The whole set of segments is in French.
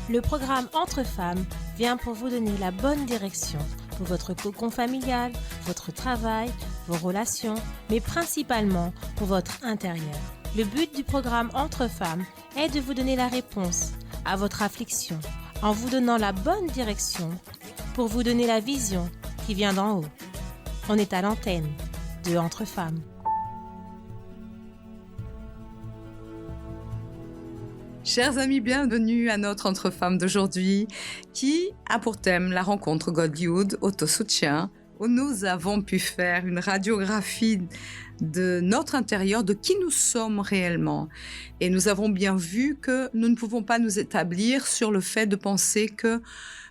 Le programme Entre femmes vient pour vous donner la bonne direction pour votre cocon familial, votre travail, vos relations, mais principalement pour votre intérieur. Le but du programme Entre femmes est de vous donner la réponse à votre affliction en vous donnant la bonne direction pour vous donner la vision qui vient d'en haut. On est à l'antenne de Entre femmes. Chers amis, bienvenue à notre Entre femmes d'aujourd'hui qui a pour thème la rencontre Godlywood autosoutien, où nous avons pu faire une radiographie de notre intérieur, de qui nous sommes réellement. Et nous avons bien vu que nous ne pouvons pas nous établir sur le fait de penser que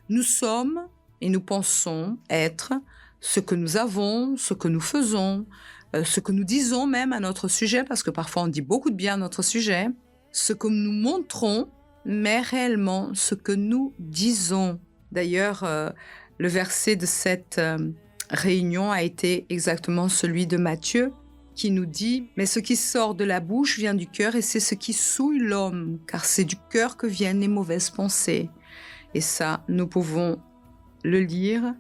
nous sommes et nous pensons être ce que nous avons, ce que nous faisons, ce que nous disons même à notre sujet, parce que parfois on dit beaucoup de bien à notre sujet, ce que nous montrons, mais réellement ce que nous disons. D'ailleurs, le verset de cette réunion a été exactement celui de Matthieu, qui nous dit « Mais ce qui sort de la bouche vient du cœur et c'est ce qui souille l'homme, car c'est du cœur que viennent les mauvaises pensées. » Et ça, nous pouvons le lire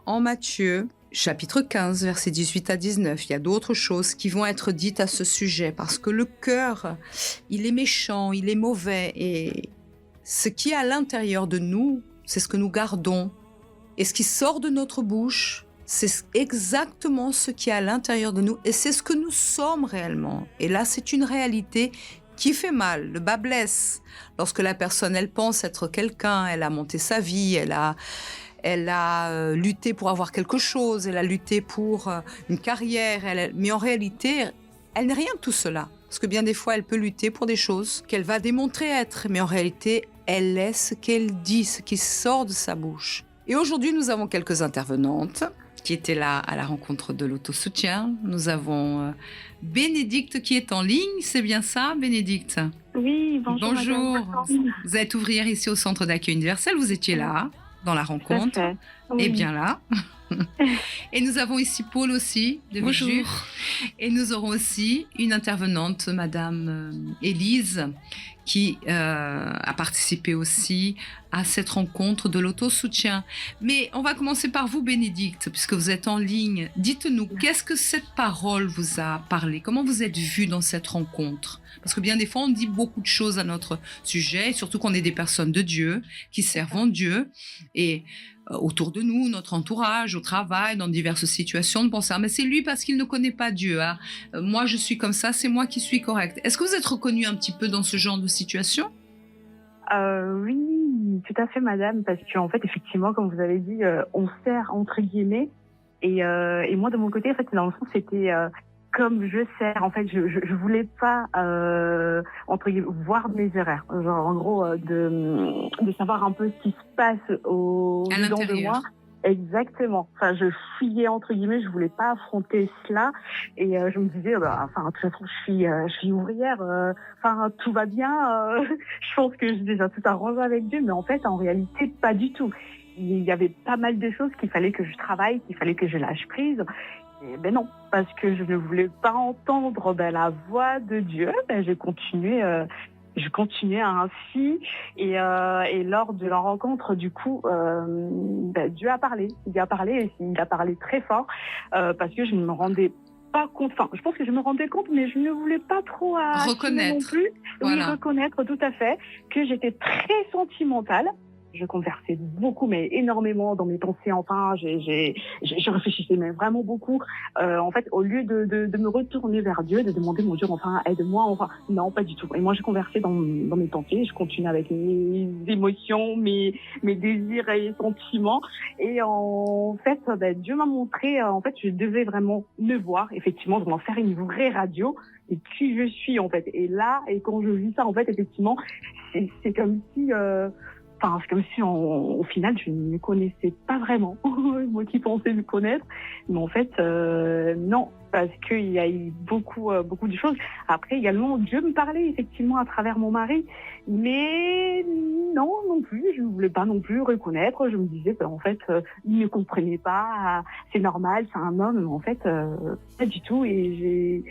en Matthieu, chapitre 15, versets 18 à 19. Il y a d'autres choses qui vont être dites à ce sujet, parce que le cœur, il est méchant, il est mauvais, et ce qui est à l'intérieur de nous, c'est ce que nous gardons. Et ce qui sort de notre bouche, c'est exactement ce qui est à l'intérieur de nous, et c'est ce que nous sommes réellement. Et là, c'est une réalité qui fait mal, le bas blesse. Lorsque la personne, elle pense être quelqu'un, elle a monté sa vie, elle a lutté pour avoir quelque chose, elle a lutté pour une carrière, mais en réalité, elle n'est rien de tout cela. Parce que bien des fois, elle peut lutter pour des choses qu'elle va démontrer être, mais en réalité, elle est ce qu'elle dit, ce qui sort de sa bouche. Et aujourd'hui, nous avons quelques intervenantes qui étaient là à la rencontre de l'autosoutien. Nous avons Bénédicte qui est en ligne, c'est bien ça, Bénédicte? Oui, bonjour. Bonjour, vous êtes ouvrière ici au Centre d'accueil universel, vous étiez là dans la rencontre, oui. Et bien là. Et nous avons ici Paul aussi, de Bonjour. Et nous aurons aussi une intervenante, Madame Élise, qui a participé aussi à cette rencontre de l'autosoutien. Mais on va commencer par vous, Bénédicte, puisque vous êtes en ligne. Dites-nous, qu'est-ce que cette parole vous a parlé? Comment vous êtes vue dans cette rencontre? Parce que bien des fois, on dit beaucoup de choses à notre sujet, surtout qu'on est des personnes de Dieu, qui servent Dieu. Et autour de nous, notre entourage, au travail, dans diverses situations, de penser « mais c'est lui parce qu'il ne connaît pas Dieu. Hein. Moi, je suis comme ça, c'est moi qui suis correcte. » Est-ce que vous êtes reconnue un petit peu dans ce genre de situation? Oui, tout à fait, madame, parce qu'en fait, effectivement, comme vous avez dit, on sert entre guillemets. Et moi, de mon côté, en fait, dans le fond, c'était comme je sers. En fait, je voulais pas entre guillemets voir mes erreurs. Genre, en gros, de savoir un peu ce qui se passe dedans de moi. Exactement. Enfin, je fuyais entre guillemets, je voulais pas affronter cela, et je me disais, enfin, de toute façon, je suis ouvrière, enfin, tout va bien. Je pense que j'ai déjà tout arrangé avec Dieu, mais en fait, en réalité, pas du tout. Il y avait pas mal de choses qu'il fallait que je travaille, qu'il fallait que je lâche prise. Et ben non, parce que je ne voulais pas entendre la voix de Dieu. J'ai continué. Je continuais ainsi, et lors de la rencontre, du coup, Dieu a parlé. Il a parlé, et il a parlé très fort, parce que je ne me rendais pas compte. Enfin, je pense que je me rendais compte, mais je ne voulais pas trop reconnaître non plus. Voilà. Oui, reconnaître tout à fait que j'étais très sentimentale. Je conversais beaucoup, mais énormément dans mes pensées. Enfin, je réfléchissais mais vraiment beaucoup. En fait, au lieu de me retourner vers Dieu, de demander, mon Dieu, enfin, aide-moi, enfin, non, pas du tout. Et moi, je conversais dans mes pensées. Je continuais avec mes émotions, mes désirs et sentiments. Et en fait, Dieu m'a montré, en fait, je devais vraiment me voir, effectivement, vraiment faire une vraie radio et qui je suis, en fait. Et là, et quand je vis ça, en fait, effectivement, c'est comme si... Enfin, c'est comme si, au final, je ne me connaissais pas vraiment. Moi qui pensais me connaître. Mais en fait, non. Parce qu'il y a eu beaucoup de choses. Après, également, Dieu me parlait, effectivement, à travers mon mari. Mais non plus. Je ne voulais pas non plus reconnaître. Je me disais, en fait, il ne comprenait pas. C'est normal, c'est un homme. Mais en fait, pas du tout. Et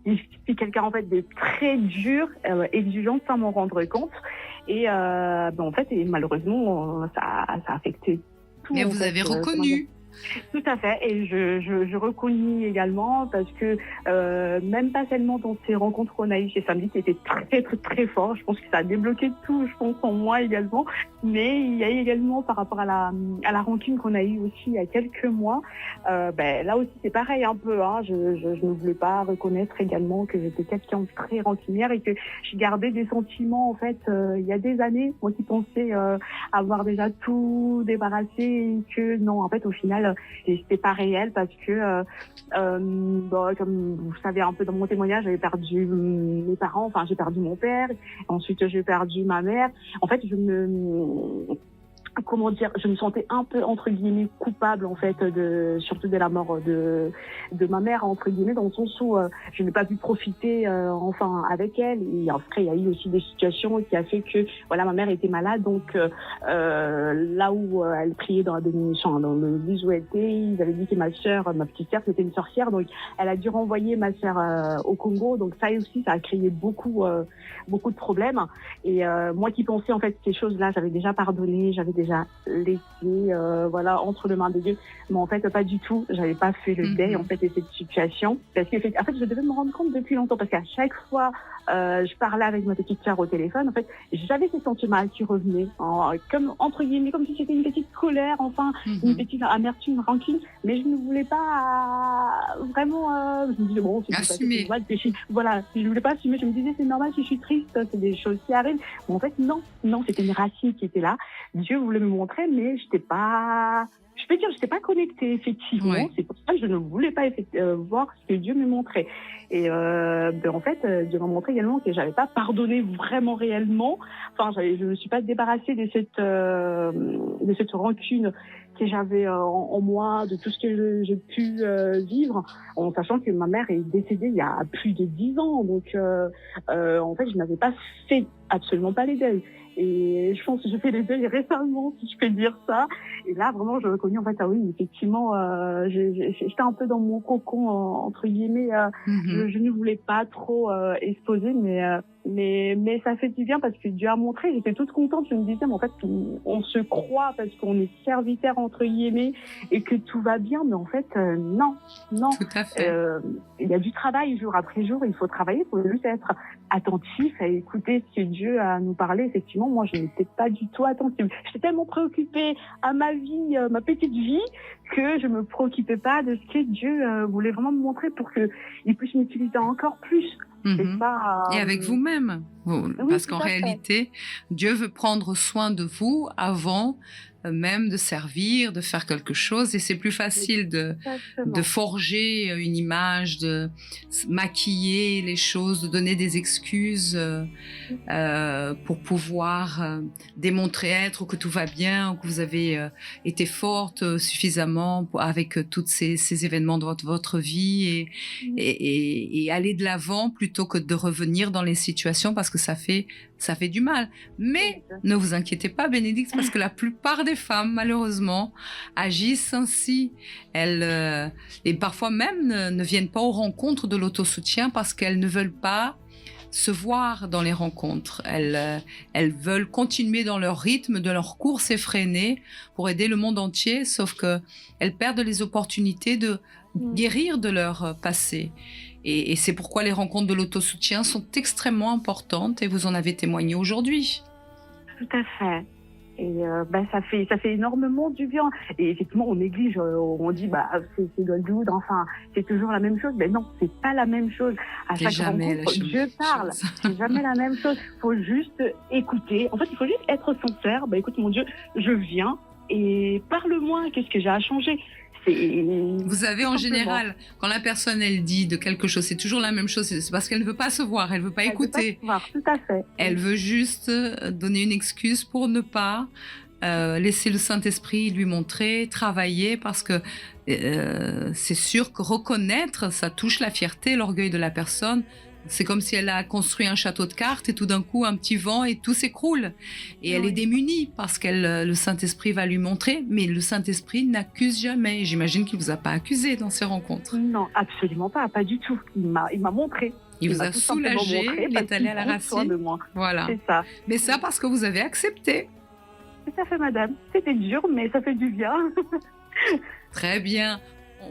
je suis quelqu'un, en fait, de très dur, exigeant sans m'en rendre compte. Et en fait, et malheureusement, ça a affecté tout. Mais en vous fait, avez reconnu. Tout à fait, et je reconnais également parce que même pas seulement dans ces rencontres qu'on a eues chez Samedi qui étaient très très très fort, je pense que ça a débloqué tout, je pense en moi également, mais il y a également par rapport à la rancune qu'on a eue aussi il y a quelques mois, là aussi c'est pareil un peu, hein, je ne voulais pas reconnaître également que j'étais quelqu'un de très rancunière et que je gardais des sentiments en fait il y a des années, moi qui pensais avoir déjà tout débarrassé et que non, en fait au final c'était pas réel parce que comme vous savez un peu dans mon témoignage, j'avais perdu mes parents, enfin j'ai perdu mon père, ensuite j'ai perdu ma mère. En fait, je me sentais un peu entre guillemets coupable en fait surtout de la mort de ma mère entre guillemets, dans le sens où je n'ai pas pu profiter avec elle, et après il y a eu aussi des situations qui a fait que voilà, ma mère était malade, donc là où elle priait dans le bus où elle était, ils avaient dit que ma petite sœur c'était une sorcière, donc elle a dû renvoyer ma sœur au Congo, donc ça aussi ça a créé beaucoup de problèmes, et moi qui pensais en fait ces choses-là, j'avais déjà pardonné, j'avais déjà laissé entre les mains de Dieu, mais en fait pas du tout, j'avais pas fait le deuil en fait de cette situation, parce que en fait je devais me rendre compte depuis longtemps, parce qu'à chaque fois je parlais avec ma petite sœur au téléphone, en fait j'avais ces sentiments qui revenaient, comme entre guillemets, comme si c'était une petite colère, une petite amertume, rancune, mais je ne voulais pas vraiment je me disais bon, c'est normal que je voulais pas assumer, je me disais c'est normal si je suis triste, c'est des choses qui arrivent, mais en fait non, c'était une racine qui était là, Dieu voulait me montrer, mais j'étais pas connectée, effectivement. Ouais. C'est pour ça que je ne voulais pas voir ce que Dieu me montrait. Et en fait, Dieu m'a montré également que j'avais pas pardonné vraiment réellement. Enfin, je me suis pas débarrassée de cette rancune que j'avais en moi, de tout ce que j'ai pu vivre, en sachant que ma mère est décédée il y a plus de 10 ans. Donc, en fait, je n'avais pas fait absolument pas les deuils. Et je pense que j'ai fait les deuils récemment, si je peux dire ça. Et là, vraiment, je reconnais, en fait, ah oui, effectivement, j'étais un peu dans mon cocon, entre guillemets. Je ne voulais pas trop exposer, mais ça fait du bien parce que Dieu a montré, j'étais toute contente. Je me disais, mais en fait, on se croit parce qu'on est serviteur, entre guillemets, et que tout va bien. Mais en fait, non. Tout à fait. Il y a du travail jour après jour. Il faut travailler pour juste être attentif à écouter ce que Dieu a à nous parler. Effectivement, moi, je n'étais pas du tout attentive. J'étais tellement préoccupée à ma vie, ma petite vie, que je me préoccupais pas de ce que Dieu voulait vraiment me montrer pour qu'il puisse m'utiliser encore plus. Et avec vous-même, parce qu'en réalité, Dieu veut prendre soin de vous avant même de servir, de faire quelque chose, et c'est plus facile de forger une image, de maquiller les choses, de donner des excuses pour pouvoir démontrer être, ou que tout va bien, ou que vous avez été forte suffisamment avec tous ces événements de votre vie, et aller de l'avant plutôt que de revenir dans les situations, parce que ça fait du mal. Mais ne vous inquiétez pas, Bénédicte, parce que la plupart des femmes, malheureusement, agissent ainsi. Elles, et parfois même, ne viennent pas aux rencontres de l'autosoutien parce qu'elles ne veulent pas se voir dans les rencontres. Elles veulent continuer dans leur rythme, de leur course effrénée pour aider le monde entier, sauf qu'elles perdent les opportunités de guérir de leur passé. Et c'est pourquoi les rencontres de l'autosoutien sont extrêmement importantes, et vous en avez témoigné aujourd'hui. Tout à fait. Et ça fait énormément du bien. Et effectivement, on néglige, on dit c'est Goldwood, enfin c'est toujours la même chose. Mais non, c'est pas la même chose. À chaque rencontre, Dieu parle. C'est jamais la même chose. Il faut juste écouter. En fait, il faut juste être sincère. Écoute, mon Dieu, je viens et parle-moi. Qu'est-ce que j'ai à changer? Vous savez, en général, quand la personne, elle dit de quelque chose, c'est toujours la même chose. C'est parce qu'elle ne veut pas se voir, elle ne veut pas écouter. Veut pas se voir, tout à fait. Elle veut juste donner une excuse pour ne pas laisser le Saint-Esprit lui montrer, travailler, parce que c'est sûr que reconnaître, ça touche la fierté, l'orgueil de la personne. C'est comme si elle a construit un château de cartes et tout d'un coup, un petit vent et tout s'écroule. Et elle est démunie parce que le Saint-Esprit va lui montrer, mais le Saint-Esprit n'accuse jamais. J'imagine qu'il ne vous a pas accusé dans ces rencontres. Non, absolument pas du tout. Il m'a montré. Il vous m'a a tout simplement soulagé, montré il parce est allé qu'il à la prend soin racine. de moi. Voilà. C'est ça. Mais ça parce que vous avez accepté. Tout à fait, madame. C'était dur, mais ça fait du bien. Très bien.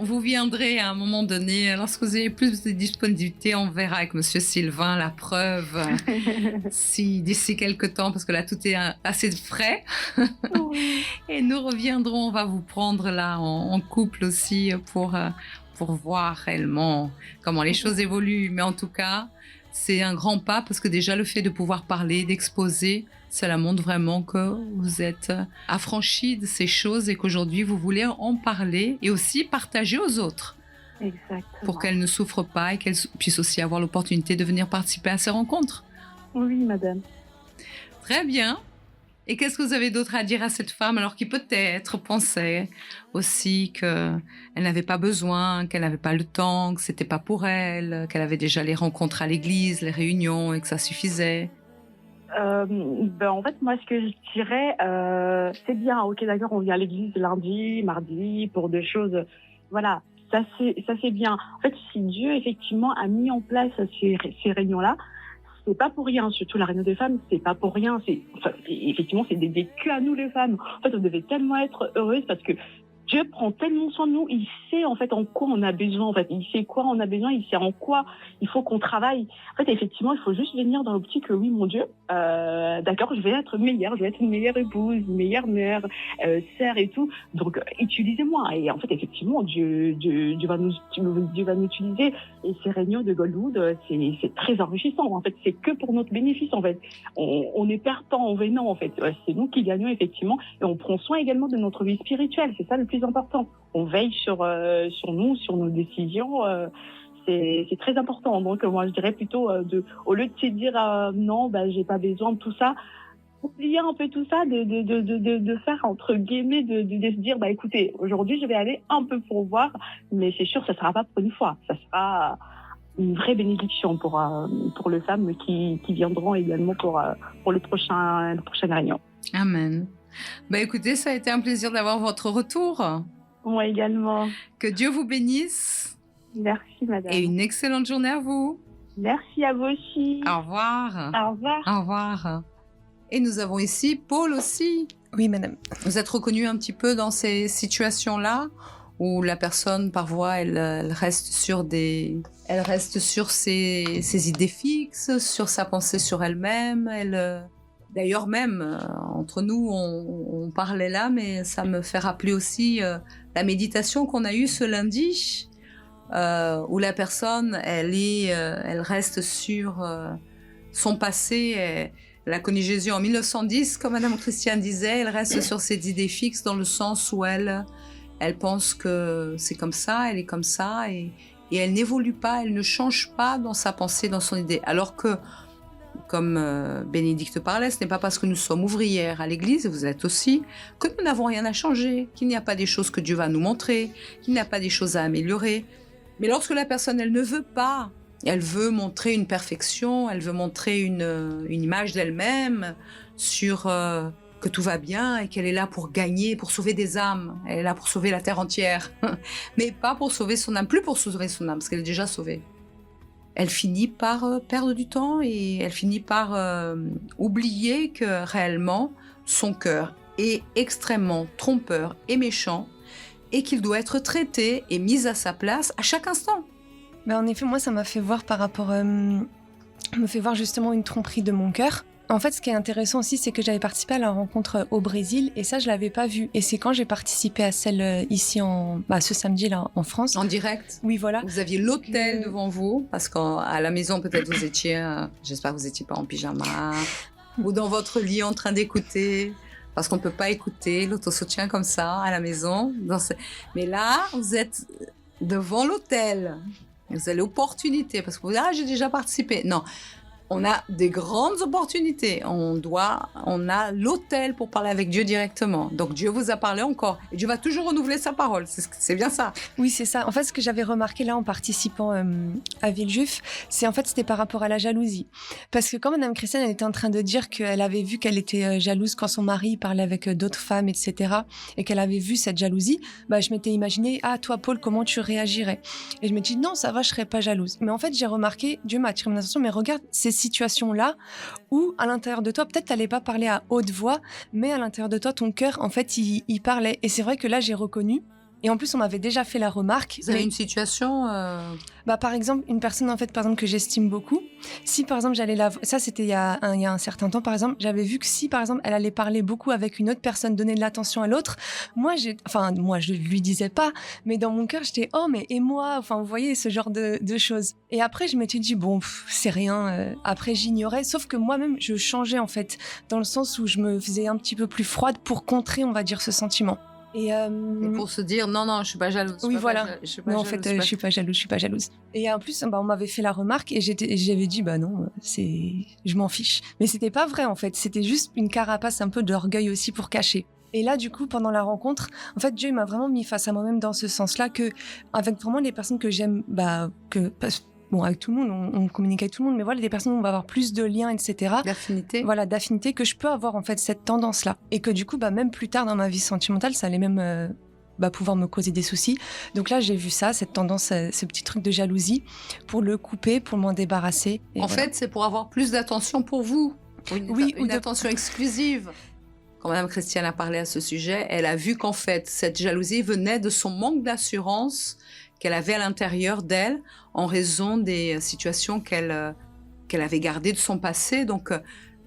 Vous viendrez à un moment donné, lorsque vous avez plus de disponibilité, on verra avec Monsieur Sylvain la preuve. Si d'ici quelques temps, parce que là tout est assez frais, Oui. et nous reviendrons, on va vous prendre là en couple aussi pour voir réellement comment les choses évoluent. Mais en tout cas, c'est un grand pas parce que déjà le fait de pouvoir parler, d'exposer, cela montre vraiment que vous êtes affranchi de ces choses et qu'aujourd'hui vous voulez en parler et aussi partager aux autres Exactement. pour qu'elles ne souffrent pas et qu'elles puissent aussi avoir l'opportunité de venir participer à ces rencontres. Oui, madame. Très bien. Et qu'est-ce que vous avez d'autre à dire à cette femme alors qui peut-être pensait aussi qu'elle n'avait pas besoin, qu'elle n'avait pas le temps, que c'était pas pour elle, qu'elle avait déjà les rencontres à l'église, les réunions et que ça suffisait? En fait, moi, ce que je dirais, c'est bien, ok, d'accord, on vient à l'église lundi, mardi, pour des choses, voilà, ça c'est bien. En fait, si Dieu, effectivement, a mis en place ces réunions-là, c'est pas pour rien, surtout la réunion des femmes, c'est pas pour rien, effectivement, c'est dédié que à nous, les femmes. En fait, on devait tellement être heureuses parce que Dieu prend tellement soin de nous, il sait en fait en quoi on a besoin, en fait, il sait quoi on a besoin, il sait en quoi il faut qu'on travaille. En fait, effectivement, il faut juste venir dans l'optique que oui, mon Dieu, d'accord, je vais être meilleure, je vais être une meilleure épouse, une meilleure mère, sœur et tout. Donc, utilisez-moi. Et en fait, effectivement, Dieu va nous utiliser. Et ces réunions de Goldwood, c'est très enrichissant. En fait, c'est que pour notre bénéfice. En fait, on est perdant en venant. En fait, c'est nous qui gagnons effectivement, et on prend soin également de notre vie spirituelle. C'est ça le plus important. On veille sur nous, sur nos décisions. C'est très important. Donc moi je dirais plutôt au lieu de se dire non, j'ai pas besoin de tout ça, oublier un peu tout ça, de faire entre guillemets, de se dire écoutez, aujourd'hui je vais aller un peu pour voir, mais c'est sûr ça sera pas pour une fois, ça sera une vraie bénédiction pour les femmes qui viendront également pour la prochaine réunion. Amen. Écoutez, ça a été un plaisir d'avoir votre retour. Moi également. Que Dieu vous bénisse. Merci, madame. Et une excellente journée à vous. Merci à vous aussi. Au revoir. Au revoir. Au revoir. Et nous avons ici Paul aussi. Oui, madame. Vous êtes reconnu un petit peu dans ces situations-là où la personne, parfois, elle reste sur ses idées fixes, sur sa pensée sur elle-même. D'ailleurs, même, entre nous, on parlait là, mais ça me fait rappeler aussi la méditation qu'on a eue ce lundi, où la personne, elle reste sur son passé. Elle a connu Jésus en 1910, comme Madame Christiane disait, elle reste sur ses idées fixes dans le sens où elle pense que c'est comme ça, elle est comme ça, et elle n'évolue pas, elle ne change pas dans sa pensée, dans son idée. Alors que, comme Bénédicte parlait, ce n'est pas parce que nous sommes ouvrières à l'église, et vous êtes aussi, que nous n'avons rien à changer, qu'il n'y a pas des choses que Dieu va nous montrer, qu'il n'y a pas des choses à améliorer. Mais lorsque la personne, elle ne veut pas, elle veut montrer une perfection, elle veut montrer une image d'elle-même sur que tout va bien et qu'elle est là pour gagner, pour sauver des âmes. Elle est là pour sauver la terre entière, mais pas pour sauver son âme, plus pour sauver son âme, parce qu'elle est déjà sauvée. Elle finit par perdre du temps et elle finit par oublier que réellement son cœur est extrêmement trompeur et méchant et qu'il doit être traité et mis à sa place à chaque instant. En effet, moi, ça m'a fait voir me fait voir justement une tromperie de mon cœur. En fait, ce qui est intéressant aussi, c'est que j'avais participé à la rencontre au Brésil et ça, je l'avais pas vu. Et c'est quand j'ai participé à celle ici ce samedi-là en France. En direct. Oui, voilà. Vous aviez l'hôtel devant vous, parce qu'à la maison, peut-être vous étiez, j'espère que vous n'étiez pas en pyjama, ou dans votre lit en train d'écouter, parce qu'on ne peut pas écouter l'autosoutien comme ça à la maison. Mais là, vous êtes devant l'hôtel. Vous avez l'opportunité, parce que vous dites, j'ai déjà participé. Non. on a des grandes opportunités. On a l'autel pour parler avec Dieu directement. Donc Dieu vous a parlé encore. Et Dieu va toujours renouveler sa parole. C'est bien ça. Oui, c'est ça. En fait, ce que j'avais remarqué là en participant à Villejuif, c'était par rapport à la jalousie. Parce que quand Madame Christiane, elle était en train de dire qu'elle avait vu qu'elle était jalouse quand son mari parlait avec d'autres femmes, etc. et qu'elle avait vu cette jalousie, je m'étais imaginé, toi Paul, comment tu réagirais? Et je me dis, non, ça va, je serais pas jalouse. Mais en fait, j'ai remarqué, Dieu m'a attiré mon attention, mais regarde ces situations-là où, à l'intérieur de toi, peut-être t'allais pas parler à haute voix, mais à l'intérieur de toi, ton cœur, en fait, il parlait. Et c'est vrai que là, j'ai reconnu. Et en plus, on m'avait déjà fait la remarque. Vous avez une situation par exemple, une personne que j'estime beaucoup. Si par exemple ça c'était il y a un certain temps, par exemple, j'avais vu que si par exemple elle allait parler beaucoup avec une autre personne, donner de l'attention à l'autre, moi je lui disais pas, mais dans mon cœur j'étais mais et moi, vous voyez ce genre de choses. Et après je m'étais dit c'est rien. Après j'ignorais, sauf que moi-même je changeais en fait, dans le sens où je me faisais un petit peu plus froide pour contrer, on va dire, ce sentiment. Et pour se dire non, je suis pas jalouse. Oui, voilà. Non, en fait, je suis pas jalouse. Et en plus, on m'avait fait la remarque et j'avais dit non, je m'en fiche. Mais c'était pas vrai en fait. C'était juste une carapace, un peu d'orgueil aussi pour cacher. Et là, du coup, pendant la rencontre, en fait, Dieu m'a vraiment mis face à moi-même dans ce sens-là, que avec vraiment les personnes que j'aime, avec tout le monde, on communique avec tout le monde, mais voilà, des personnes où on va avoir plus de liens, etc. D'affinité. Voilà, d'affinité, que je peux avoir en fait cette tendance-là. Et que du coup, même plus tard dans ma vie sentimentale, ça allait même pouvoir me causer des soucis. Donc là, j'ai vu ça, cette tendance, ce petit truc de jalousie, pour le couper, pour m'en débarrasser. En fait, c'est pour avoir plus d'attention pour vous. Une attention exclusive. Quand Madame Christiane a parlé à ce sujet, elle a vu qu'en fait, cette jalousie venait de son manque d'assurance qu'elle avait à l'intérieur d'elle en raison des situations qu'elle avait gardées de son passé. Donc,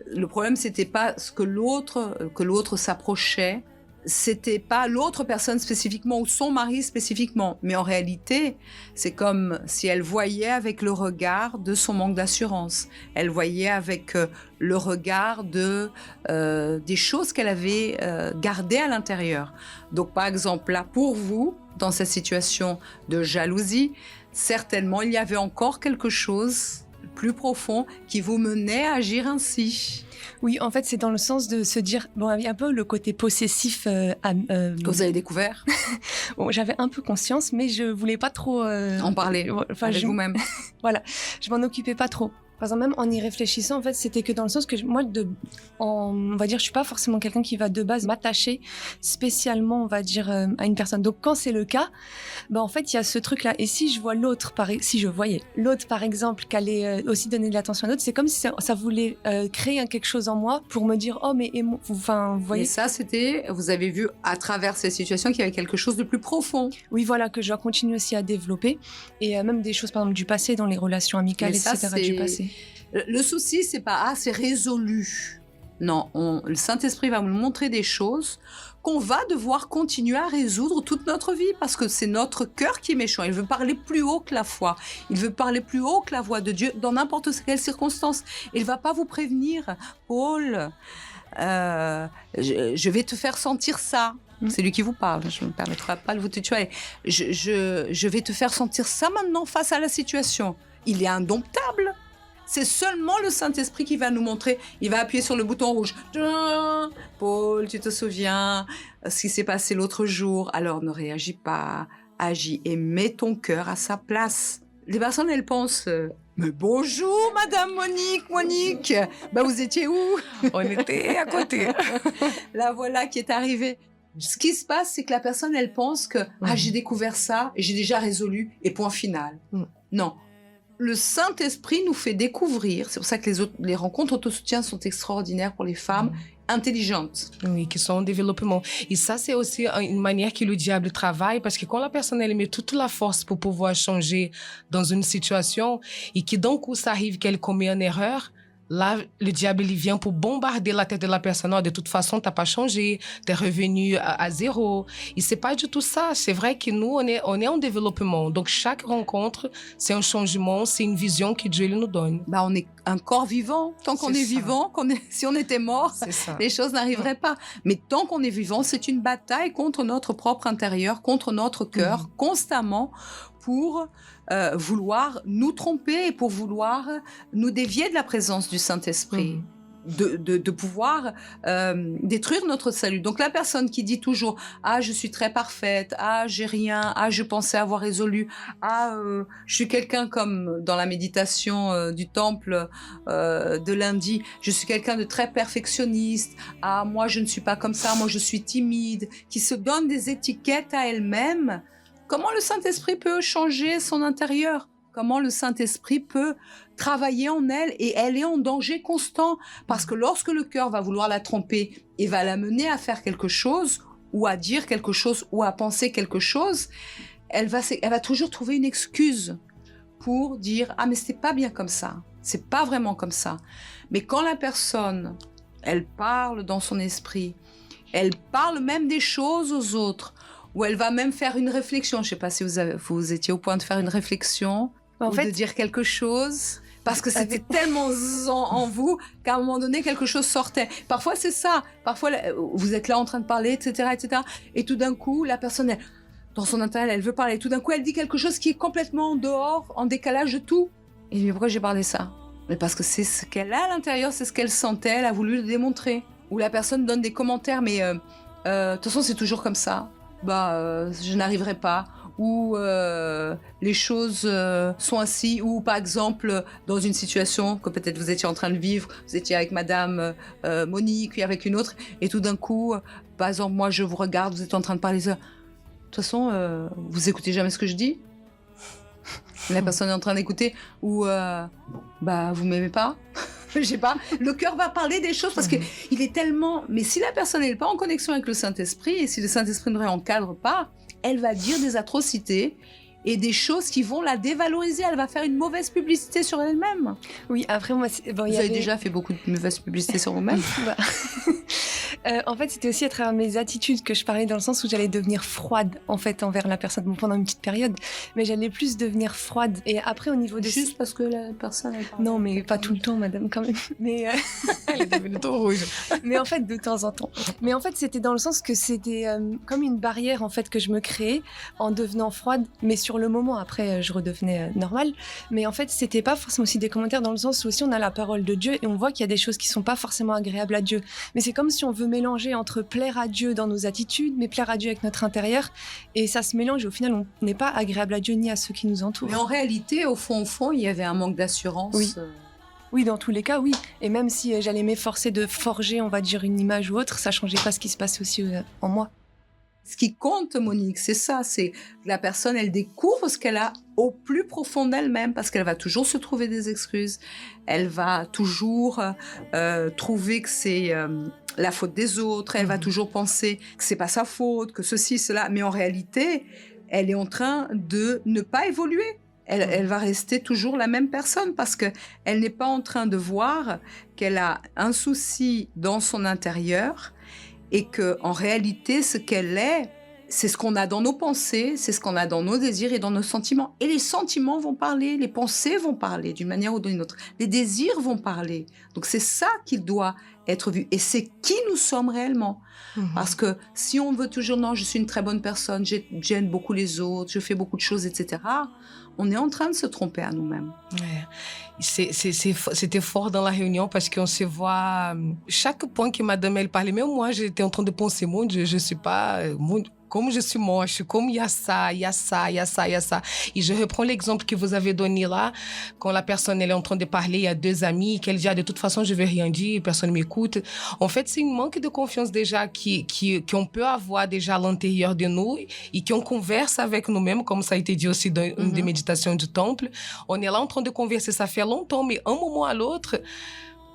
le problème, c'était pas que l'autre s'approchait, c'était pas l'autre personne spécifiquement ou son mari spécifiquement, mais en réalité, c'est comme si elle voyait avec le regard de son manque d'assurance. Elle voyait avec le regard des choses qu'elle avait gardées à l'intérieur. Donc, par exemple, là, pour vous, dans cette situation de jalousie, certainement, il y avait encore quelque chose plus profond qui vous menait à agir ainsi. Oui, en fait, c'est dans le sens de se dire, il y a un peu le côté possessif. Que vous avez découvert. J'avais un peu conscience, mais je voulais pas trop en parler. Avec vous-même. Voilà, je m'en occupais pas trop. Par exemple, même en y réfléchissant, en fait, c'était que dans le sens que moi, on va dire, je suis pas forcément quelqu'un qui va de base m'attacher spécialement, on va dire, à une personne. Donc, quand c'est le cas, en fait, il y a ce truc-là. Et si je vois si je voyais l'autre, par exemple, qui allait aussi donner de l'attention à l'autre, c'est comme si ça voulait créer quelque chose en moi pour me dire, vous voyez. Et ça, vous avez vu à travers ces situations qu'il y avait quelque chose de plus profond. Oui, voilà, que je dois continuer aussi à développer. Et même des choses, par exemple, du passé, dans les relations amicales, etc., du passé. Le souci, c'est pas c'est résolu. Non, le Saint-Esprit va nous montrer des choses qu'on va devoir continuer à résoudre toute notre vie parce que c'est notre cœur qui est méchant. Il veut parler plus haut que la foi. Il veut parler plus haut que la voix de Dieu dans n'importe quelle circonstance. Il va pas vous prévenir, Paul. Je vais te faire sentir ça. C'est lui qui vous parle. Je ne me permettrai pas de vous tutoyer. Je vais te faire sentir ça maintenant face à la situation. Il est indomptable. C'est seulement le Saint-Esprit qui va nous montrer. Il va appuyer sur le bouton rouge. Paul, tu te souviens ce qui s'est passé l'autre jour. Alors ne réagis pas, agis et mets ton cœur à sa place. Les personnes, elles pensent mais bonjour, Madame Monique. Vous étiez où? On était à côté. La voilà qui est arrivée. Ce qui se passe, c'est que la personne, elle pense que j'ai découvert ça et j'ai déjà résolu et point final. Non. Le Saint-Esprit nous fait découvrir, c'est pour ça que les rencontres autosoutien sont extraordinaires pour les femmes intelligentes. Oui, qui sont en développement. Et ça, c'est aussi une manière que le diable travaille, parce que quand la personne, elle met toute la force pour pouvoir changer dans une situation, et que d'un coup, ça arrive qu'elle commet une erreur, là, le diable, il vient pour bombarder la tête de la personne. Non, de toute façon, t'as pas changé, t'es revenu à zéro. Et c'est pas du tout ça. C'est vrai que nous, on est en développement. Donc, chaque rencontre, c'est un changement, c'est une vision que Dieu nous donne. On est un corps vivant. Tant qu'on est vivant, si on était mort, les choses n'arriveraient pas. Mais tant qu'on est vivant, c'est une bataille contre notre propre intérieur, contre notre cœur, constamment, pour vouloir nous tromper et pour vouloir nous dévier de la présence du Saint-Esprit. De pouvoir détruire notre salut. Donc la personne qui dit toujours « Ah, je suis très parfaite. Ah, j'ai rien. Ah, je pensais avoir résolu. Ah, je suis quelqu'un comme dans la méditation du temple de lundi. Je suis quelqu'un de très perfectionniste. Ah, moi, je ne suis pas comme ça. Moi, je suis timide. » Qui se donne des étiquettes à elle-même. Comment le Saint-Esprit peut changer son intérieur? Comment le Saint-Esprit peut travailler en elle, et elle est en danger constant parce que lorsque le cœur va vouloir la tromper et va la mener à faire quelque chose ou à dire quelque chose ou à penser quelque chose, elle va toujours trouver une excuse pour dire « Ah, mais c'est pas bien comme ça, c'est pas vraiment comme ça. » Mais quand la personne, elle parle dans son esprit, elle parle même des choses aux autres, ou elle va même faire une réflexion. Je sais pas si vous étiez au point de faire une réflexion ou de dire quelque chose, parce que c'était tellement en vous qu'à un moment donné, quelque chose sortait. Parfois, c'est ça. Parfois, vous êtes là en train de parler, etc., etc. Et tout d'un coup, la personne, dans son intérieur, elle veut parler. Tout d'un coup, elle dit quelque chose qui est complètement en dehors, en décalage de tout. Et mais pourquoi j'ai parlé ça? Mais parce que c'est ce qu'elle a à l'intérieur, c'est ce qu'elle sentait, elle a voulu le démontrer. Ou la personne donne des commentaires, mais de toute façon, c'est toujours comme ça. Je n'arriverai pas. Ou les choses sont ainsi, ou par exemple dans une situation que peut-être vous étiez en train de vivre, vous étiez avec madame Monique, puis avec une autre, et tout d'un coup, par exemple, moi je vous regarde, vous êtes en train de parler, de toute façon, vous écoutez jamais ce que je dis, la personne est en train d'écouter, ou vous m'aimez pas. Je sais pas, le cœur va parler des choses parce qu'il est tellement... Mais si la personne n'est pas en connexion avec le Saint-Esprit, et si le Saint-Esprit ne réencadre pas, elle va dire des atrocités et des choses qui vont la dévaloriser. Elle va faire une mauvaise publicité sur elle-même. Oui, après moi... Vous avez déjà fait beaucoup de mauvaises publicités sur vous-même. En fait, c'était aussi à travers mes attitudes que je parlais, dans le sens où j'allais devenir froide, en fait, envers la personne. Bon, pendant une petite période, mais j'allais plus devenir froide. Et après, au niveau de... Juste parce que la personne... Non, mais pas tout le temps, madame, quand même. Mais elle est devenue tout rouge. Mais en fait, de temps en temps. Mais en fait, c'était dans le sens que c'était comme une barrière, en fait, que je me créais en devenant froide. Mais sur le moment, après, je redevenais normale. Mais en fait, c'était pas forcément aussi des commentaires, dans le sens où aussi on a la parole de Dieu et on voit qu'il y a des choses qui sont pas forcément agréables à Dieu. Mais c'est comme si on veut mélanger entre plaire à Dieu dans nos attitudes, mais plaire à Dieu avec notre intérieur. Et ça se mélange et au final, on n'est pas agréable à Dieu ni à ceux qui nous entourent. Mais en réalité, au fond, il y avait un manque d'assurance. Oui. Oui, dans tous les cas, oui. Et même si j'allais m'efforcer de forger, on va dire, une image ou autre, ça changeait pas ce qui se passait aussi en moi. Ce qui compte, Monique, c'est ça, c'est que la personne, elle découvre ce qu'elle a au plus profond d'elle-même, parce qu'elle va toujours se trouver des excuses, elle va toujours trouver que c'est la faute des autres, elle va toujours penser que c'est pas sa faute, que ceci, cela, mais en réalité, elle est en train de ne pas évoluer. Elle va rester toujours la même personne, parce qu'elle n'est pas en train de voir qu'elle a un souci dans son intérieur, et qu'en réalité, ce qu'elle est, c'est ce qu'on a dans nos pensées, c'est ce qu'on a dans nos désirs et dans nos sentiments. Et les sentiments vont parler, les pensées vont parler d'une manière ou d'une autre. Les désirs vont parler. Donc c'est ça qui doit être vu. Et c'est qui nous sommes réellement. Parce que si on veut toujours, non, je suis une très bonne personne, j'aime beaucoup les autres, je fais beaucoup de choses, etc., on est en train de se tromper à nous-mêmes. Ouais. C'était fort dans la réunion parce qu'on se voit... Chaque point que madame, elle parlait, même moi, j'étais en train de penser, mon Dieu, je ne suis pas... Comme je suis moche, comme il y a ça, il y a ça, il y a ça, il y a ça. Et je reprends l'exemple que vous avez donné là, quand la personne elle est en train de parler, il y a deux amis, qu'elle dit, de toute façon, je ne vais rien dire, personne ne m'écoute. En fait, c'est un manque de confiance déjà qu'on peut avoir déjà à l'intérieur de nous et qu'on converse avec nous-mêmes, comme ça a été dit aussi dans une des méditations du temple. On est là en train de converser, ça fait longtemps, mais un moment à l'autre,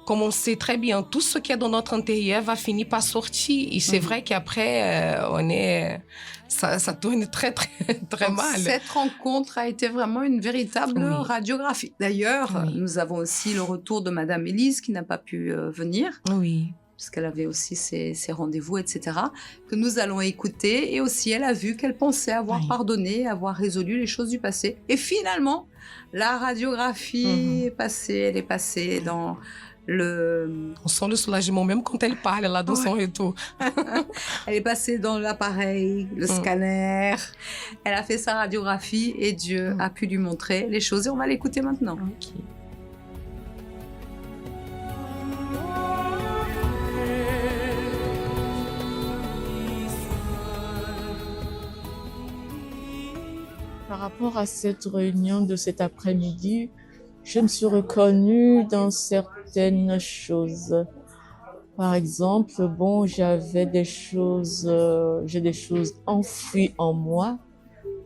comme on sait très bien, tout ce qui est dans notre intérieur va finir par sortir. Et c'est vrai qu'après, ça tourne très, très, très mal. Cette rencontre a été vraiment une véritable radiographie. D'ailleurs, nous avons aussi le retour de Madame Élise qui n'a pas pu venir. Oui. Parce qu'elle avait aussi ses rendez-vous, etc., que nous allons écouter. Et aussi, elle a vu qu'elle pensait avoir pardonné, avoir résolu les choses du passé. Et finalement, la radiographie est passée, elle est passée dans On sent le soulagement même quand elle parle là dans son retour. Elle est passée dans l'appareil, le scanner. Elle a fait sa radiographie et Dieu a pu lui montrer les choses. Et on va l'écouter maintenant. Ok. Par rapport à cette réunion de cet après-midi, je me suis reconnue dans certaines choses. Par exemple, bon, j'ai des choses enfouies en moi.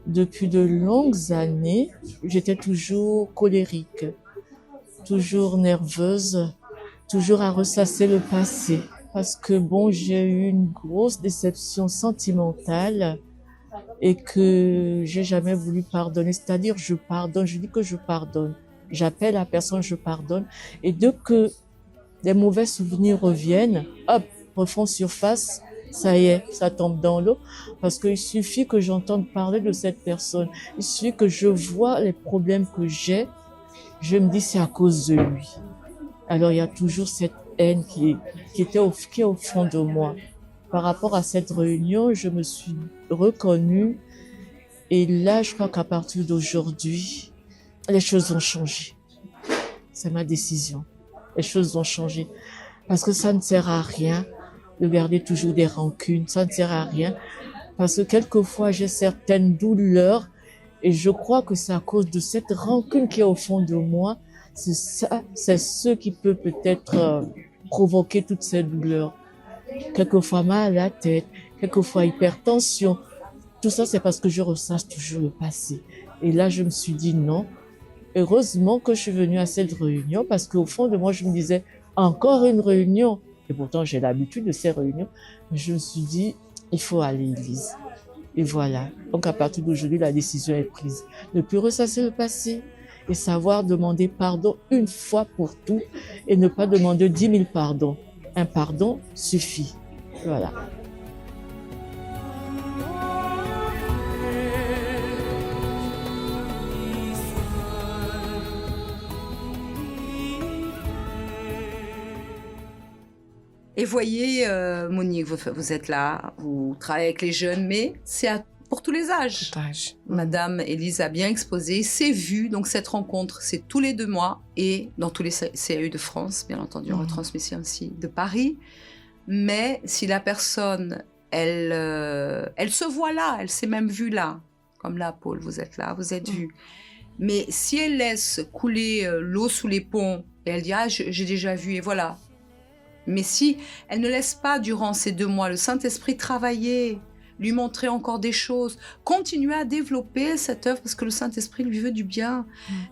Depuis de longues années, j'étais toujours colérique, toujours nerveuse, toujours à ressasser le passé. Parce que bon, j'ai eu une grosse déception sentimentale et que j'ai jamais voulu pardonner. C'est-à-dire, je pardonne, je dis que je pardonne. J'appelle la personne, je pardonne. Et dès que des mauvais souvenirs reviennent, hop, refont surface, ça y est, ça tombe dans l'eau. Parce qu'il suffit que j'entende parler de cette personne. Il suffit que je vois les problèmes que j'ai. Je me dis, c'est à cause de lui. Alors, il y a toujours cette haine qui est au fond de moi. Par rapport à cette réunion, je me suis reconnue. Et là, je crois qu'à partir d'aujourd'hui, les choses ont changé. C'est ma décision. Les choses ont changé. Parce que ça ne sert à rien de garder toujours des rancunes. Ça ne sert à rien. Parce que quelquefois, j'ai certaines douleurs et je crois que c'est à cause de cette rancune qui est au fond de moi. C'est ça, c'est ce qui peut peut-être provoquer toutes ces douleurs. Quelquefois mal à la tête, quelquefois hypertension. Tout ça, c'est parce que je ressasse toujours le passé. Et là, je me suis dit non. Heureusement que je suis venue à cette réunion parce qu'au fond de moi, je me disais, encore une réunion. Et pourtant, j'ai l'habitude de ces réunions. Mais je me suis dit, il faut aller, Élise. Et voilà. Donc, à partir d'aujourd'hui, la décision est prise. Ne plus ressasser le passé et savoir demander pardon une fois pour tout et ne pas demander 10 000 pardons. Un pardon suffit. Voilà. Et voyez, Monique, vous êtes là, vous travaillez avec les jeunes, mais c'est pour tous les âges. Tout âge. Madame Élise a bien exposé, c'est vu, donc cette rencontre, c'est tous les 2 mois et dans tous les CAU de France, bien entendu, en retransmission aussi de Paris. Mais si la personne, elle se voit là, elle s'est même vue là, comme là, Paul, vous êtes là, vous êtes vu. Mais si elle laisse couler l'eau sous les ponts et elle dit « Ah, j'ai déjà vu » et voilà. Mais si elle ne laisse pas, durant ces 2 mois, le Saint-Esprit travailler, lui montrer encore des choses, continuer à développer cette œuvre, parce que le Saint-Esprit lui veut du bien.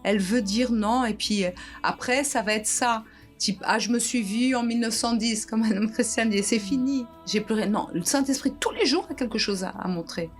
Elle veut dire non, et puis après, ça va être ça. Type, ah, je me suis vue en 1910, comme Mme Christiane dit, c'est fini, j'ai pleuré. Non, le Saint-Esprit, tous les jours, a quelque chose à montrer.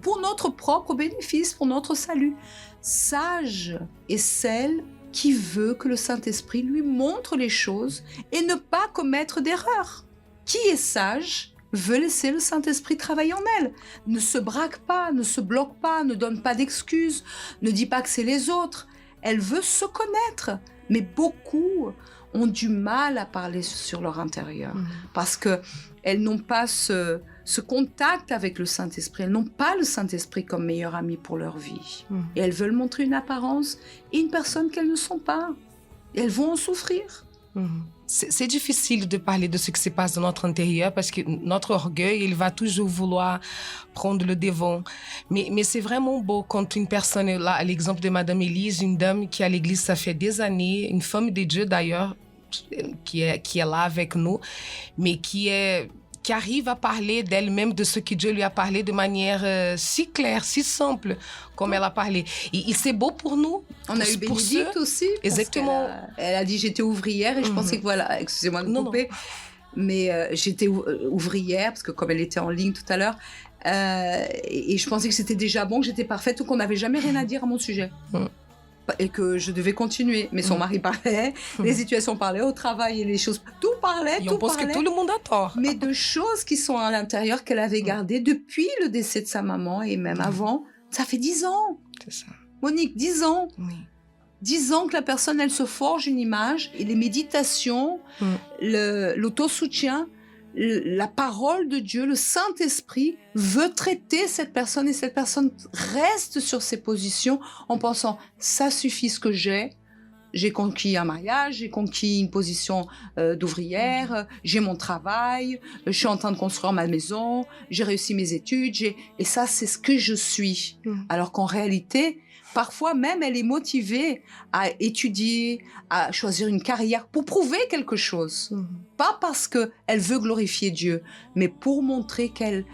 Pour notre propre bénéfice, pour notre salut. Sage est celle qui veut que le Saint-Esprit lui montre les choses et ne pas commettre d'erreurs. Qui est sage veut laisser le Saint-Esprit travailler en elle. Ne se braque pas, ne se bloque pas, ne donne pas d'excuses, ne dit pas que c'est les autres. Elle veut se connaître. Mais beaucoup ont du mal à parler sur leur intérieur parce qu'elles n'ont pas ce contact avec le Saint-Esprit. Elles n'ont pas le Saint-Esprit comme meilleur ami pour leur vie. Et elles veulent montrer une apparence et une personne qu'elles ne sont pas. Et elles vont en souffrir. C'est difficile de parler de ce qui se passe dans notre intérieur parce que notre orgueil, il va toujours vouloir prendre le devant. Mais c'est vraiment beau quand une personne est là, à l'exemple de Madame Élise, une dame qui est à l'église, ça fait des années, une femme de Dieu d'ailleurs, qui est là avec nous, mais qui arrive à parler d'elle-même, de ce que Dieu lui a parlé de manière si claire, si simple, comme elle a parlé. Et c'est beau pour nous. On a eu Bénédicte aussi. Exactement. Elle a dit, j'étais ouvrière et je pensais que voilà, excusez-moi de couper, mais j'étais ouvrière, parce que comme elle était en ligne tout à l'heure, et je pensais que c'était déjà bon, que j'étais parfaite ou qu'on n'avait jamais rien à dire à mon sujet. Et que je devais continuer. Mais son mari parlait, les situations parlaient au travail et les choses... Tout parlait, et on pense que tout le monde a tort. Mais de choses qui sont à l'intérieur qu'elle avait gardées depuis le décès de sa maman et même avant. Ça fait 10 ans. C'est ça. Monique, 10 ans. Oui. 10 ans que la personne, elle se forge une image, et les méditations, l'autosoutien, la parole de Dieu, le Saint-Esprit veut traiter cette personne, et cette personne reste sur ses positions en pensant « ça suffit ce que j'ai conquis un mariage, j'ai conquis une position d'ouvrière, j'ai mon travail, je suis en train de construire ma maison, j'ai réussi mes études, et ça c'est ce que je suis ». Alors qu'en réalité, parfois même, elle est motivée à étudier, à choisir une carrière pour prouver quelque chose. Pas parce qu'elle veut glorifier Dieu, mais pour montrer qu'elle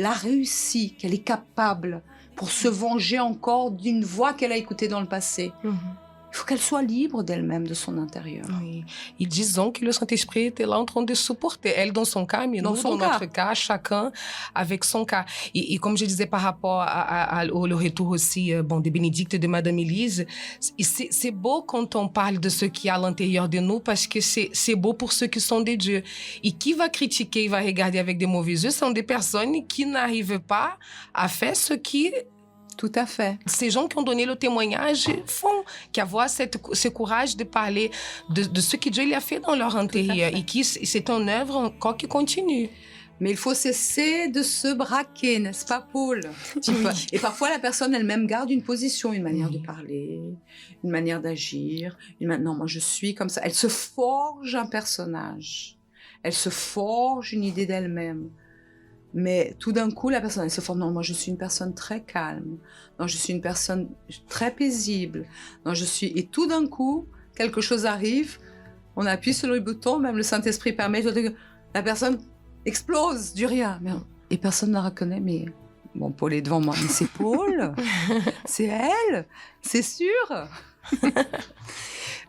a réussi, qu'elle est capable, pour se venger encore d'une voix qu'elle a écoutée dans le passé. Il faut qu'elle soit libre d'elle-même, de son intérieur. Oui. Et disons que le Saint-Esprit était là en train de supporter. Elle dans son cas, mais nous dans notre cas, chacun avec son cas. Et comme je disais par rapport au retour aussi des bénédictes de Madame Élise, c'est beau quand on parle de ce qui est à l'intérieur de nous, parce que c'est beau pour ceux qui sont de Dieu. Et qui va critiquer, va regarder avec des mauvais yeux, sont des personnes qui n'arrivent pas à faire ce qui... Tout à fait. Ces gens qui ont donné le témoignage font, qui avoir ce courage de parler de ce que Dieu lui a fait dans leur intérieur, et qui c'est une œuvre encore qui continue. Mais il faut cesser de se braquer, n'est-ce pas, Paul? Et parfois, la personne elle-même garde une position, une manière de parler, une manière d'agir. Non, moi je suis comme ça. Elle se forge un personnage. Elle se forge une idée d'elle-même. Mais tout d'un coup, la personne, elle se forme. Non, moi, je suis une personne très calme. Non, je suis une personne très paisible. Non, Et tout d'un coup, quelque chose arrive. On appuie sur le bouton, même le Saint-Esprit permet. La personne explose du rien. Et personne ne la reconnaît. Mais bon, Paul est devant moi. Mais c'est Paul. C'est elle. C'est sûr.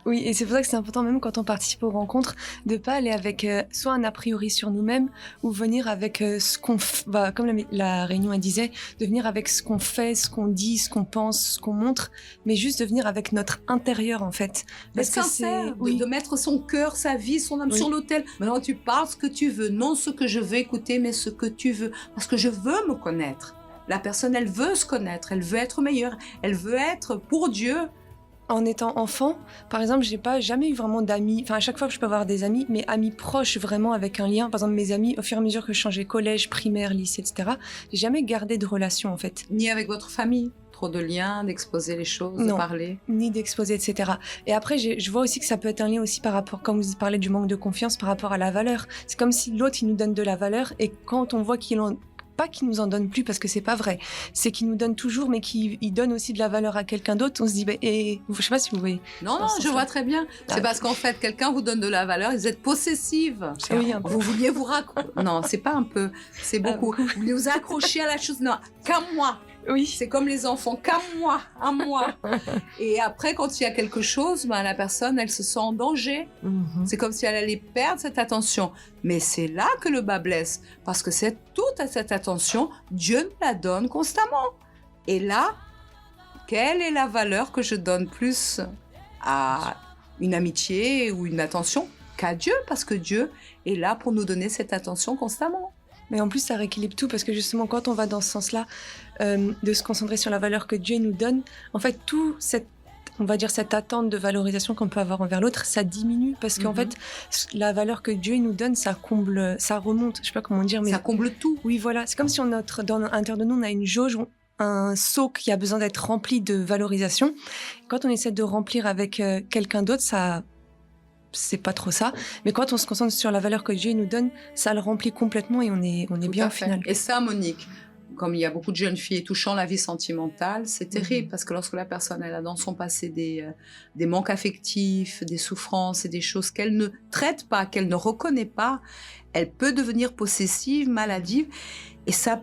Oui, et c'est pour ça que c'est important, même quand on participe aux rencontres, de ne pas aller avec soit un a priori sur nous-mêmes, ou venir avec ce qu'on fait, comme la réunion elle disait, de venir avec ce qu'on fait, ce qu'on dit, ce qu'on pense, ce qu'on montre, mais juste de venir avec notre intérieur, en fait. Parce que sincère, de mettre son cœur, sa vie, son âme sur l'autel. Maintenant, tu parles ce que tu veux, non ce que je veux écouter, mais ce que tu veux, parce que je veux me connaître. La personne, elle veut se connaître, elle veut être meilleure, elle veut être pour Dieu. En étant enfant, par exemple, j'ai jamais eu vraiment d'amis. Enfin, à chaque fois que je peux avoir des amis, mais amis proches vraiment avec un lien. Par exemple, mes amis, au fur et à mesure que je changeais collège, primaire, lycée, etc., j'ai jamais gardé de relation en fait. Ni avec votre famille, trop de liens, d'exposer les choses, de parler. Ni d'exposer, etc. Et après, je vois aussi que ça peut être un lien aussi par rapport, comme vous parlez du manque de confiance, par rapport à la valeur. C'est comme si l'autre il nous donne de la valeur, et quand on voit pas qu'il nous en donne plus, parce que c'est pas vrai, c'est qu'il nous donne toujours, mais qu'il donne aussi de la valeur à quelqu'un d'autre, on se dit, je sais pas si vous voyez. Non, je vois très bien. C'est parce qu'en fait, quelqu'un vous donne de la valeur, vous êtes possessive. Oui, vous vouliez vous raccrocher. Non, c'est pas un peu, c'est beaucoup. Vous voulez vous accrocher à la chose. Non, qu'à moi. Oui. C'est comme les enfants, qu'à moi, à moi. Et après, quand il y a quelque chose, la personne, elle se sent en danger. C'est comme si elle allait perdre cette attention. Mais c'est là que le bas blesse. Parce que toute cette attention, Dieu nous la donne constamment. Et là, quelle est la valeur que je donne plus à une amitié ou une attention qu'à Dieu? Parce que Dieu est là pour nous donner cette attention constamment. Mais en plus, ça rééquilibre tout, parce que justement, quand on va dans ce sens-là, de se concentrer sur la valeur que Dieu nous donne, en fait, on va dire cette attente de valorisation qu'on peut avoir envers l'autre, ça diminue, parce qu'en fait, la valeur que Dieu nous donne, ça comble, ça remonte, je sais pas comment dire, mais... Ça comble tout. Oui, voilà. C'est comme si dans l'intérieur de nous, on a une jauge, un seau qui a besoin d'être rempli de valorisation. Quand on essaie de remplir avec quelqu'un d'autre, c'est pas trop ça, mais quand on se concentre sur la valeur que Dieu nous donne, ça le remplit complètement, et on est bien au final. Et ça, Monique, comme il y a beaucoup de jeunes filles touchant la vie sentimentale, c'est terrible, parce que lorsque la personne elle a dans son passé des manques affectifs, des souffrances et des choses qu'elle ne traite pas, qu'elle ne reconnaît pas, elle peut devenir possessive, maladive, et ça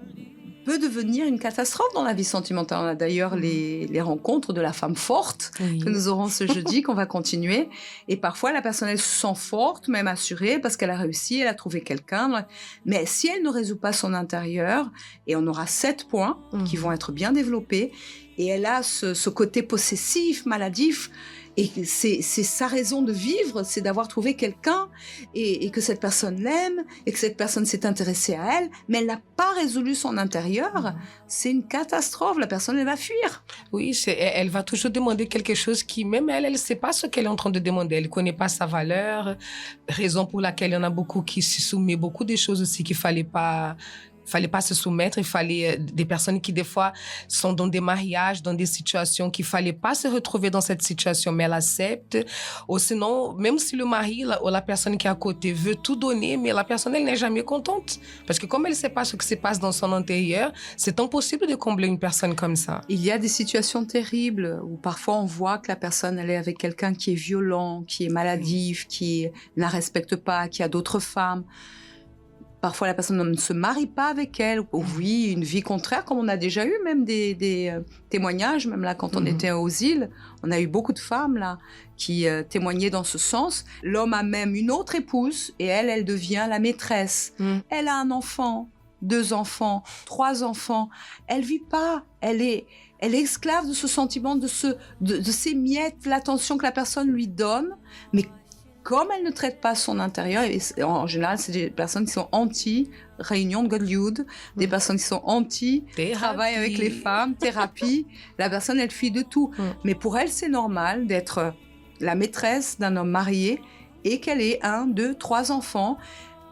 peut devenir une catastrophe dans la vie sentimentale. On a d'ailleurs les rencontres de la femme forte que nous aurons ce jeudi, qu'on va continuer. Et parfois, la personne, elle se sent forte, même assurée, parce qu'elle a réussi, elle a trouvé quelqu'un. Mais si elle ne résout pas son intérieur, et on aura 7 points qui vont être bien développés, et elle a ce côté possessif, maladif, Et c'est sa raison de vivre, c'est d'avoir trouvé quelqu'un et que cette personne l'aime et que cette personne s'est intéressée à elle, mais elle n'a pas résolu son intérieur. C'est une catastrophe. La personne, elle va fuir. Oui, elle va toujours demander quelque chose qui, même elle ne sait pas ce qu'elle est en train de demander. Elle ne connaît pas sa valeur, raison pour laquelle il y en a beaucoup qui se soumettent beaucoup des choses aussi qu'il fallait pas se soumettre. Il fallait des personnes qui, des fois, sont dans des mariages, dans des situations qu'il ne fallait pas se retrouver dans cette situation, mais elle accepte. Ou sinon, même si le mari ou la personne qui est à côté veut tout donner, mais la personne, elle n'est jamais contente. Parce que comme elle ne sait pas ce qui se passe dans son intérieur, c'est impossible de combler une personne comme ça. Il y a des situations terribles où parfois on voit que la personne, elle est avec quelqu'un qui est violent, qui est maladif, qui ne la respecte pas, qui a d'autres femmes. Parfois, la personne ne se marie pas avec elle, ou oui, une vie contraire, comme on a déjà eu même des témoignages, même là, quand on était aux îles, on a eu beaucoup de femmes là qui témoignaient dans ce sens. L'homme a même une autre épouse, et elle devient la maîtresse. Elle a un enfant, 2 enfants, 3 enfants. Elle vit pas, elle est esclave de ce sentiment, de ces miettes, l'attention que la personne lui donne, mais comme elle ne traite pas son intérieur, et en général, c'est des personnes qui sont anti-réunion de Godlywood, des personnes qui sont anti-travail avec les femmes, thérapie. La personne, elle fuit de tout. Mais pour elle, c'est normal d'être la maîtresse d'un homme marié et qu'elle ait 1, 2, 3 enfants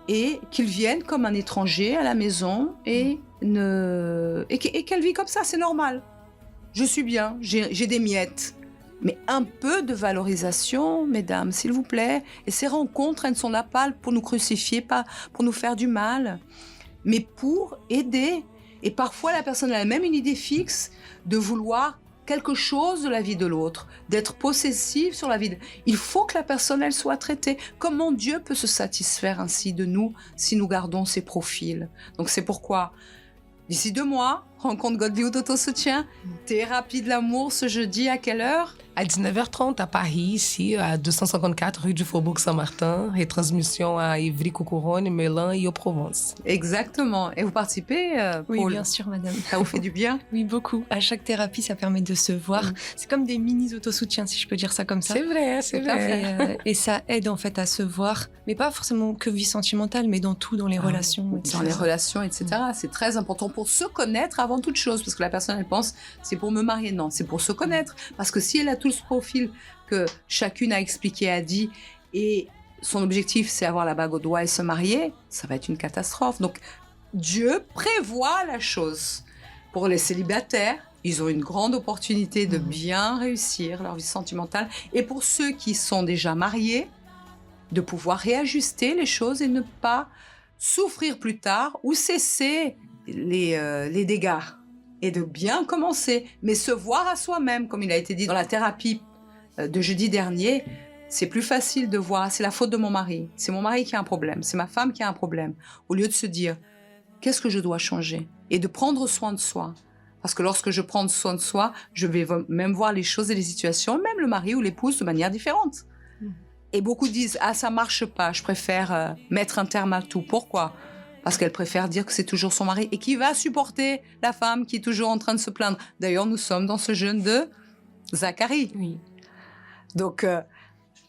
et qu'il vienne comme un étranger à la maison et qu'elle vit comme ça, c'est normal. Je suis bien, j'ai des miettes. Mais un peu de valorisation, mesdames, s'il vous plaît. Et ces rencontres, elles ne sont là pas pour nous crucifier, pas pour nous faire du mal, mais pour aider. Et parfois, la personne a même une idée fixe de vouloir quelque chose de la vie de l'autre, d'être possessive sur la vie. Il faut que la personne, elle soit traitée. Comment Dieu peut se satisfaire ainsi de nous si nous gardons ces profils? Donc c'est pourquoi, d'ici 2 mois, rencontre Godlywood Autosoutien, thérapie de l'amour ce jeudi à quelle heure? À 19h30 à Paris, ici, à 254 rue du Faubourg Saint-Martin. Retransmission à Ivry-Couronne, Melun et Provence. Exactement. Et vous participez, Oui, Paul? bien sûr, madame. Ça vous fait du bien? Oui, beaucoup. À chaque thérapie, ça permet de se voir. C'est comme des mini-autosoutiens, si je peux dire ça comme ça. C'est vrai, c'est vrai. Et ça aide en fait à se voir, mais pas forcément que vie sentimentale, mais dans tout, dans les relations. Etc. Dans les relations, etc. C'est très important pour se connaître avant toute chose, parce que la personne, elle pense, c'est pour me marier. Non, c'est pour se connaître. Parce que si elle a tout ce profil que chacune a expliqué, a dit, et son objectif, c'est avoir la bague au doigt et se marier, ça va être une catastrophe. Donc, Dieu prévoit la chose. Pour les célibataires, ils ont une grande opportunité de bien réussir leur vie sentimentale. Et pour ceux qui sont déjà mariés, de pouvoir réajuster les choses et ne pas souffrir plus tard ou cesser les dégâts. Et de bien commencer, mais se voir à soi-même, comme il a été dit dans la thérapie de jeudi dernier, c'est plus facile de voir, c'est la faute de mon mari, c'est mon mari qui a un problème, c'est ma femme qui a un problème, au lieu de se dire, qu'est-ce que je dois changer? Et de prendre soin de soi. Parce que lorsque je prends soin de soi, je vais même voir les choses et les situations, même le mari ou l'épouse, de manière différente. Et beaucoup disent, ah, ça marche pas, je préfère mettre un terme à tout. Pourquoi? Parce qu'elle préfère dire que c'est toujours son mari et qui va supporter la femme qui est toujours en train de se plaindre. D'ailleurs, nous sommes dans ce jeûne de Zacharie. Oui. Donc,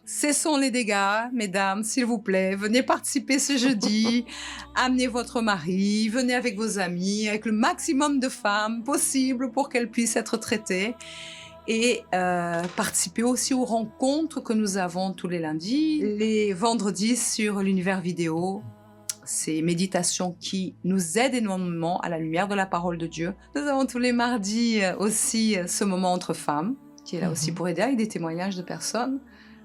cessons les dégâts, mesdames, s'il vous plaît. Venez participer ce jeudi. Amenez votre mari, venez avec vos amis, avec le maximum de femmes possible pour qu'elles puissent être traitées. Et participer aussi aux rencontres que nous avons tous les lundis, les vendredis sur l'univers vidéo. Ces méditations qui nous aident énormément à la lumière de la parole de Dieu. Nous avons tous les mardis aussi ce moment entre femmes, qui est là aussi pour aider avec des témoignages de personnes.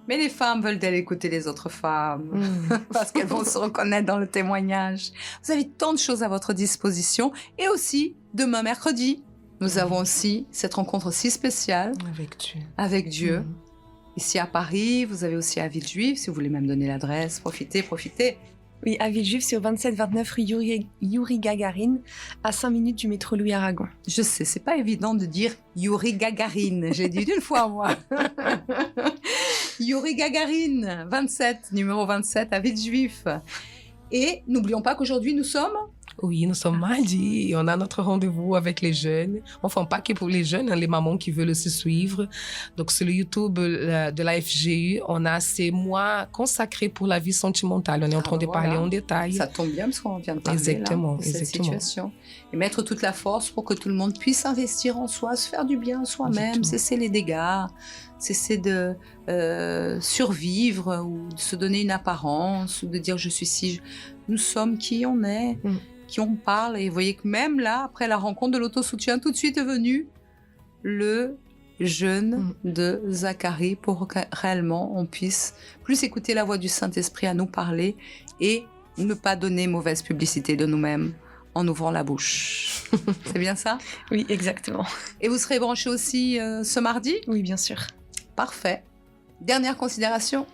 Mais les femmes veulent d'aller écouter les autres femmes parce qu'elles vont se reconnaître dans le témoignage. Vous avez tant de choses à votre disposition. Et aussi, demain mercredi, nous avons aussi cette rencontre si spéciale avec Dieu. Ici à Paris, vous avez aussi à Villejuif. Si vous voulez même donner l'adresse, profitez. Oui, à Villejuif, c'est au 27-29 rue Yuri Gagarin, à 5 minutes du métro Louis Aragon. Je sais, c'est pas évident de dire Yuri Gagarin. J'ai dit d'une fois, moi. Yuri Gagarin, 27, numéro 27 à Villejuif. Et n'oublions pas qu'aujourd'hui, nous sommes... Oui, nous sommes mardi et on a notre rendez-vous avec les jeunes. Enfin, pas que pour les jeunes, hein, les mamans qui veulent aussi suivre. Donc, sur le YouTube de la FGU, on a ces mois consacrés pour la vie sentimentale. On est en train de parler en détail. Ça tombe bien parce qu'on vient de parler exactement, de cette situation. Et mettre toute la force pour que tout le monde puisse investir en soi, se faire du bien à soi-même, cesser les dégâts, cesser de survivre ou de se donner une apparence ou de dire je suis si... Nous sommes qui on est. Qui on parle, et vous voyez que même là, après la rencontre de l'autosoutien, tout de suite est venu le jeûne de Zacharie pour que réellement on puisse plus écouter la voix du Saint-Esprit à nous parler et ne pas donner mauvaise publicité de nous-mêmes en ouvrant la bouche. C'est bien ça? Oui, exactement. Et vous serez branchés aussi ce mardi? Oui, bien sûr. Parfait. Dernière considération?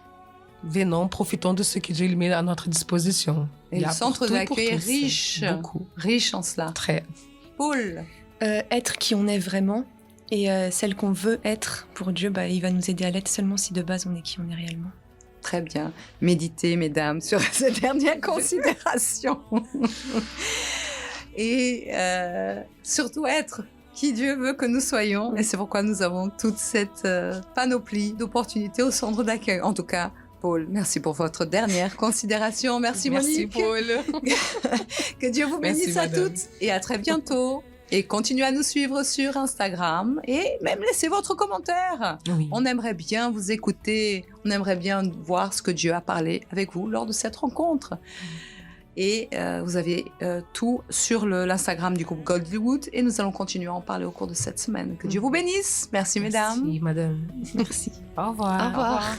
Venons, profitons de ce que Dieu met à notre disposition. Et le centre d'accueil est riche, riche en cela. Très. Paul. Être qui on est vraiment et celle qu'on veut être pour Dieu, il va nous aider à l'être seulement si de base on est qui on est réellement. Très bien. Méditez, mesdames, sur cette dernière considération. Et surtout être qui Dieu veut que nous soyons. Et c'est pourquoi nous avons toute cette panoplie d'opportunités au centre d'accueil. En tout cas, Paul, merci pour votre dernière considération. Merci Monique. Merci Paul. Que Dieu vous bénisse à toutes et à très bientôt. Et continuez à nous suivre sur Instagram et même laissez votre commentaire. Oui. On aimerait bien vous écouter, on aimerait bien voir ce que Dieu a parlé avec vous lors de cette rencontre. Et vous avez tout sur l'Instagram du groupe Goldwood et nous allons continuer à en parler au cours de cette semaine. Que Dieu vous bénisse. Merci mesdames. Merci madame. Merci. Au revoir. Au revoir.